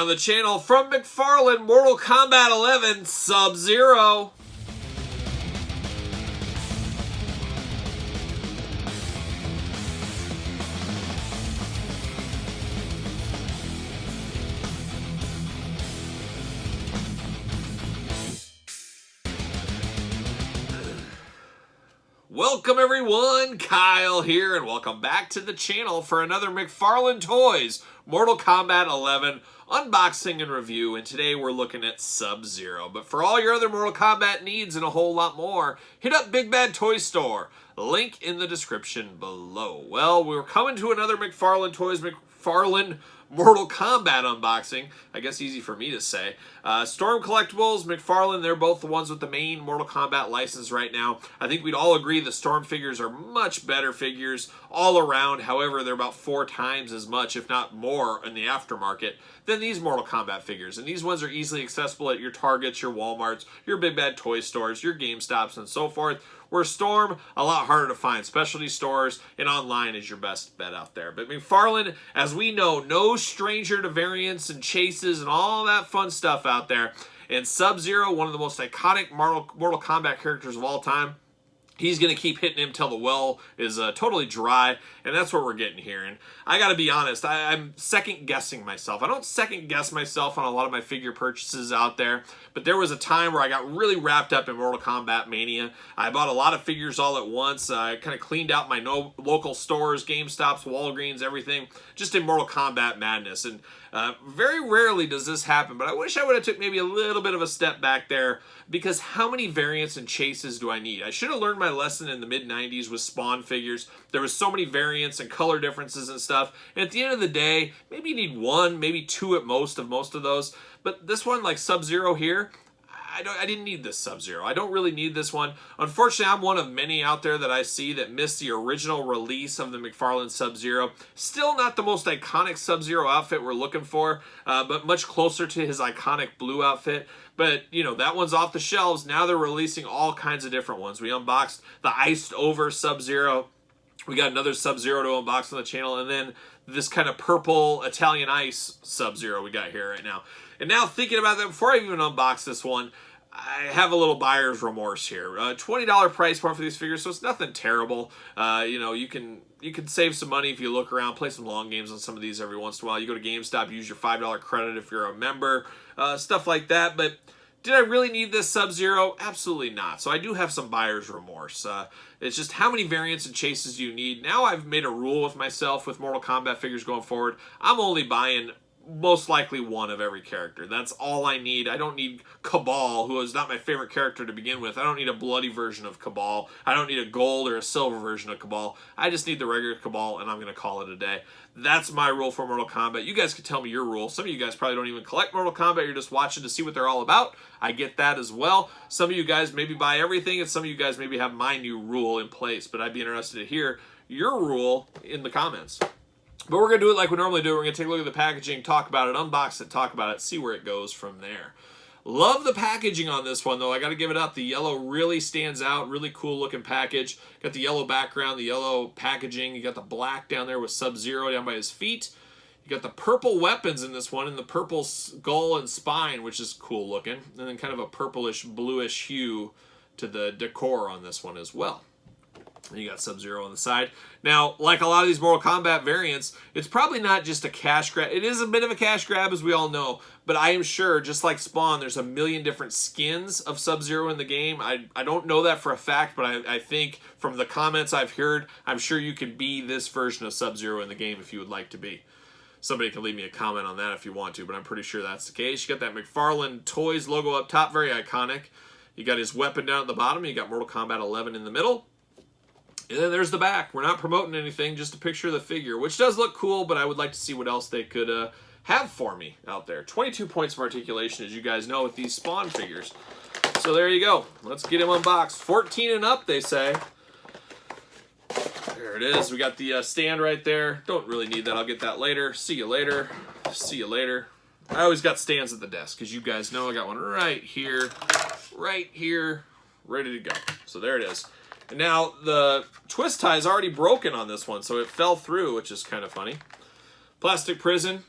on the channel from Mcfarlane, Mortal Kombat 11 Sub-Zero. Welcome everyone, Kyle here, and welcome back to the channel for another Mcfarlane Toys Mortal Kombat 11 unboxing and review, and today we're looking at Sub-Zero. But for all your other Mortal Kombat needs and a whole lot more, hit up Big Bad Toy Store. Link in the description below. Well, we're coming to another Mcfarlane Toys Mcfarlane Mortal Kombat unboxing. I guess easy for me to say. Storm Collectibles, Mcfarlane, they're both the ones with the main Mortal Kombat license right now. I think we'd all agree the Storm figures are much better figures all around. However, they're about 4 times as much, if not more, in the aftermarket than these Mortal Kombat figures. And these ones are easily accessible at your Targets, your Walmarts, your Big Bad Toy Stores, your GameStops, and so forth. Where Storm, a lot harder to find. Specialty stores and online is your best bet out there. But Mcfarlane, as we know, no stranger to variants and chases and all that fun stuff out there. And Sub-Zero, one of the most iconic Mortal Kombat characters of all time. He's going to keep hitting him till the well is totally dry, and that's what we're getting here. And I got to be honest, I'm second-guessing myself. I don't second-guess myself on a lot of my figure purchases out there, but there was a time where I got really wrapped up in Mortal Kombat Mania. I bought a lot of figures all at once. I kind of cleaned out my local stores, GameStops, Walgreens, everything, just in Mortal Kombat madness. And very rarely does this happen, but I wish I would have took maybe a little bit of a step back there, because how many variants and chases do I need? I should have learned my lesson in the mid-90s with Spawn figures. There was so many variants and color differences and stuff, and at the end of the day, maybe you need 1, maybe 2 at most of those. But this one, like Sub-Zero here, I didn't need this Sub-Zero. I don't really need this one. Unfortunately, I'm one of many out there that I see that missed the original release of the Mcfarlane Sub-Zero. Still not the most iconic Sub-Zero outfit we're looking for, but much closer to his iconic blue outfit. But, you know, that one's off the shelves. Now they're releasing all kinds of different ones. We unboxed the iced over Sub-Zero. We got another Sub-Zero to unbox on the channel, and then this kind of purple Italian ice Sub-Zero we got here right now. And now thinking about that, before I even unbox this one, I have a little buyer's remorse here. $20 price point for these figures, so it's nothing terrible. You know, you can save some money if you look around, play some long games on some of these every once in a while. You go to GameStop, use your $5 credit if you're a member, stuff like that. But did I really need this Sub-Zero? Absolutely not. So I do have some buyer's remorse. It's just how many variants and chases do you need? Now I've made a rule with myself with Mortal Kombat figures going forward. I'm only buying most likely 1 of every character. That's all I need. I don't need Cabal, who is not my favorite character to begin with. I don't need a bloody version of Cabal. I don't need a gold or a silver version of Cabal. I just need the regular Cabal, and I'm going to call it a day. That's my rule for Mortal Kombat. You guys can tell me your rule. Some of you guys probably don't even collect Mortal Kombat. You're just watching to see what they're all about. I get that as well. Some of you guys maybe buy everything, and some of you guys maybe have my new rule in place, but I'd be interested to hear your rule in the comments. But we're going to do it like we normally do. We're going to take a look at the packaging, talk about it, unbox it, talk about it, see where it goes from there. Love the packaging on this one, though. I got to give it up. The yellow really stands out. Really cool looking package. Got the yellow background, the yellow packaging. You got the black down there with Sub-Zero down by his feet. You got the purple weapons in this one, and the purple skull and spine, which is cool looking. And then kind of a purplish, bluish hue to the decor on this one as well. And you got Sub-Zero on the side. Now, like a lot of these Mortal Kombat variants, it's probably not just a cash grab. It is a bit of a cash grab, as we all know. But I am sure, just like Spawn, there's a million different skins of Sub-Zero in the game. I don't know that for a fact, but I think from the comments I've heard, I'm sure you can be this version of Sub-Zero in the game if you would like to be. Somebody can leave me a comment on that if you want to, but I'm pretty sure that's the case. You got that Mcfarlane Toys logo up top, very iconic. You got his weapon down at the bottom. You got Mortal Kombat 11 in the middle. And then there's the back. We're not promoting anything, just a picture of the figure, which does look cool, but I would like to see what else they could have for me out there. 22 points of articulation, as you guys know, with these Spawn figures. So there you go. Let's get him unboxed. 14 and up, they say. There it is. We got the stand right there. Don't really need that. I'll get that later. See you later. See you later. I always got stands at the desk, because you guys know I got one right here, ready to go. So there it is. And now the twist tie is already broken on this one, so it fell through, which is kind of funny. Plastic prison.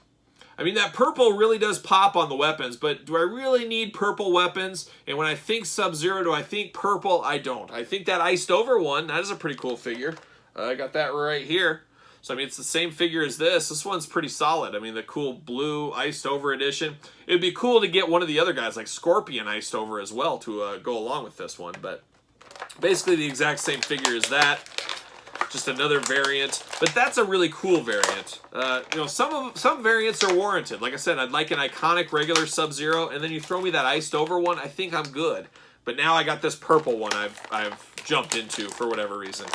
I mean, that purple really does pop on the weapons, but do I really need purple weapons? And when I think Sub-Zero, do I think purple? I don't. I think that iced over one, that is a pretty cool figure. I got that right here. So, I mean, it's the same figure as this. This one's pretty solid. I mean, the cool blue iced over edition. It'd be cool to get one of the other guys, like Scorpion iced over as well, to go along with this one. But basically the exact same figure as that. Just another variant. But that's a really cool variant. You know, some variants are warranted. Like I said, I'd like an iconic regular Sub-Zero, and then you throw me that iced over one, I think I'm good. But now I got this purple one I've jumped into for whatever reason.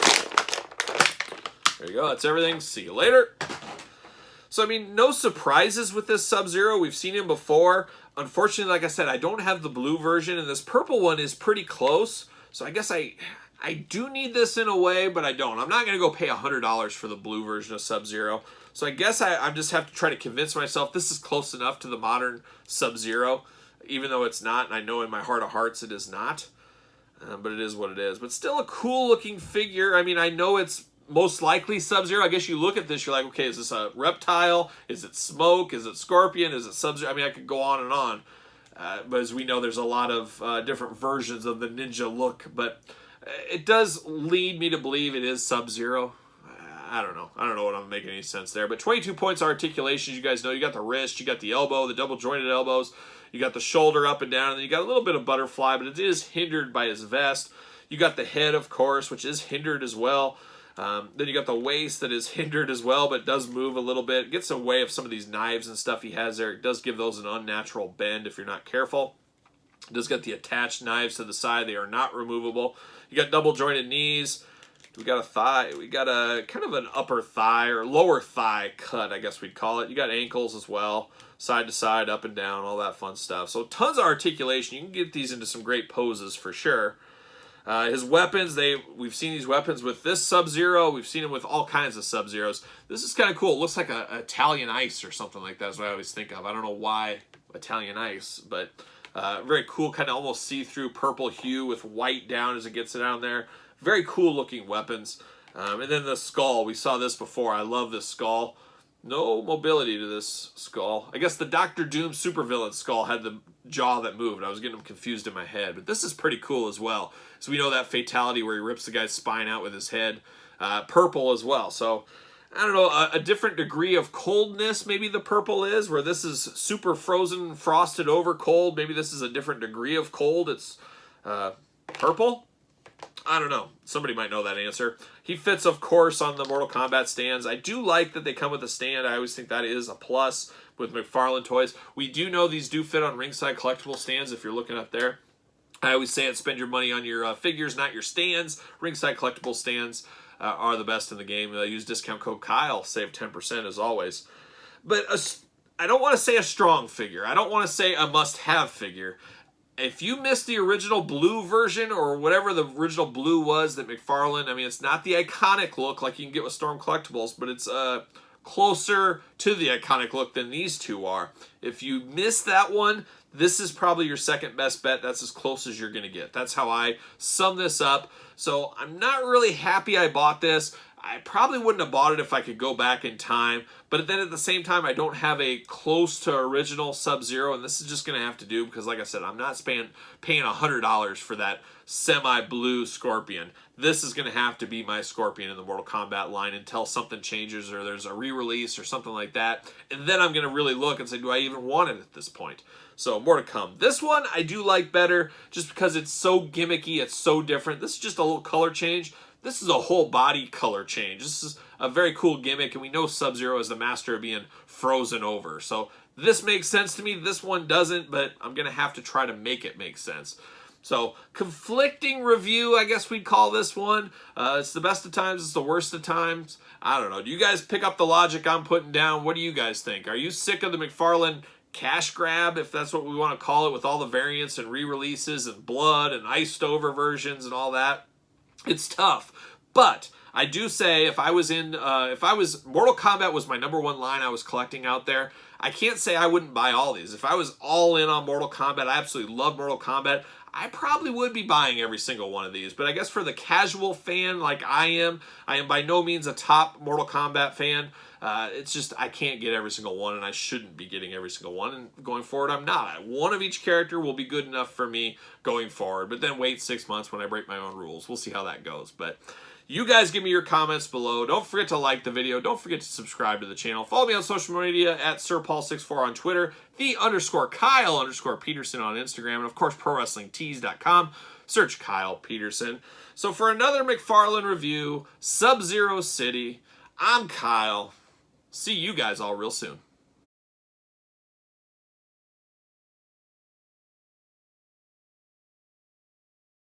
There you go. That's everything. See you later. So, I mean, no surprises with this Sub-Zero. We've seen him before. Unfortunately, like I said, I don't have the blue version, and this purple one is pretty close. So I guess I do need this in a way, but I don't. I'm not going to go pay $100 for the blue version of Sub-Zero. So I guess I just have to try to convince myself this is close enough to the modern Sub-Zero, even though it's not, and I know in my heart of hearts it is not. But it is what it is. But still a cool-looking figure. I mean, I know it's most likely Sub-Zero. I guess you look at this, you're like, okay, is this a reptile? Is it smoke? Is it scorpion? Is it Sub-Zero? I mean, I could go on and on. But as we know, there's a lot of different versions of the ninja look. But it does lead me to believe it is Sub-Zero. I don't know. I don't know what I'm making any sense there. But 22 points of articulation. You guys know you got the wrist, you got the elbow, the double jointed elbows. You got the shoulder up and down. And then you got a little bit of butterfly, but it is hindered by his vest. You got the head, of course, which is hindered as well. Then you got the waist that is hindered as well, but does move a little bit. It gets in the way of some of these knives and stuff he has there. It does give those an unnatural bend if you're not careful. It does get the attached knives to the side. They are not removable. You got double jointed knees. We got a thigh. We got a kind of an upper thigh or lower thigh cut, I guess we'd call it. You got ankles as well, side to side, up and down, all that fun stuff. So tons of articulation. You can get these into some great poses for sure. His weapons, we've seen these weapons with this Sub-Zero. We've seen him with all kinds of Sub-Zeros. This is kind of cool. It looks like a Italian ice or something like that is what I always think of. I don't know why Italian ice, but very cool, kind of almost see-through purple hue with white down as it gets it down there. Very cool looking weapons. And then the skull, we saw this before. I love this skull. No mobility to this skull. I guess the Dr. Doom supervillain skull had the jaw that moved. I was getting them confused in my head. But this is pretty cool as well. So we know that fatality where he rips the guy's spine out with his head. Purple as well. So, I don't know, a different degree of coldness maybe the purple is, where this is super frozen, frosted over cold. Maybe this is a different degree of cold. It's purple? I don't know. Somebody might know that answer. He fits, of course, on the Mortal Kombat stands. I do like that they come with a stand. I always think that is a plus with Mcfarlane toys. We do know these do fit on ringside collectible stands if you're looking up there. I always say it, spend your money on your figures, not your stands. Ringside collectible stands are the best in the game. Use discount code Kyle, save 10% as always. But I don't want to say a strong figure. I don't want to say a must-have figure. If you missed the original blue version or whatever the original blue was that Mcfarlane, I mean, it's not the iconic look like you can get with Storm Collectibles, but it's closer to the iconic look than these two are. If you missed that one, this is probably your second best bet. That's as close as you're going to get. That's how I sum this up. So I'm not really happy I bought this. I probably wouldn't have bought it if I could go back in time. But then at the same time, I don't have a close to original Sub-Zero. And this is just going to have to do because, like I said, I'm not paying $100 for that semi-blue Scorpion. This is going to have to be my Scorpion in the Mortal Kombat line until something changes or there's a re-release or something like that. And then I'm going to really look and say, do I even want it at this point? So more to come. This one I do like better just because it's so gimmicky. It's so different. This is just a little color change. This is a whole body color change. This is a very cool gimmick, and we know Sub-Zero is the master of being frozen over. So this makes sense to me. This one doesn't, but I'm going to have to try to make it make sense. So conflicting review, I guess we'd call this one. It's the best of times. It's the worst of times. I don't know. Do you guys pick up the logic I'm putting down? What do you guys think? Are you sick of the Mcfarlane cash grab, if that's what we want to call it, with all the variants and re-releases and blood and iced over versions and all that? It's tough, but I do say if I was Mortal Kombat was my #1 line I was collecting out there, I can't say I wouldn't buy all these. If I was all in on Mortal Kombat, I absolutely love Mortal Kombat, I probably would be buying every single one of these. But I guess for the casual fan like I am by no means a top Mortal Kombat fan. It's just I can't get every single one, and I shouldn't be getting every single one. And going forward, I'm not. One of each character will be good enough for me going forward. But then wait 6 months when I break my own rules. We'll see how that goes. But you guys give me your comments below. Don't forget to like the video. Don't forget to subscribe to the channel. Follow me on social media at SirPaul64 on Twitter, _Kyle_Peterson on Instagram, and of course ProWrestlingTees.com. Search Kyle Peterson. So for another Mcfarlane review, Sub-Zero City, I'm Kyle. See you guys all real soon.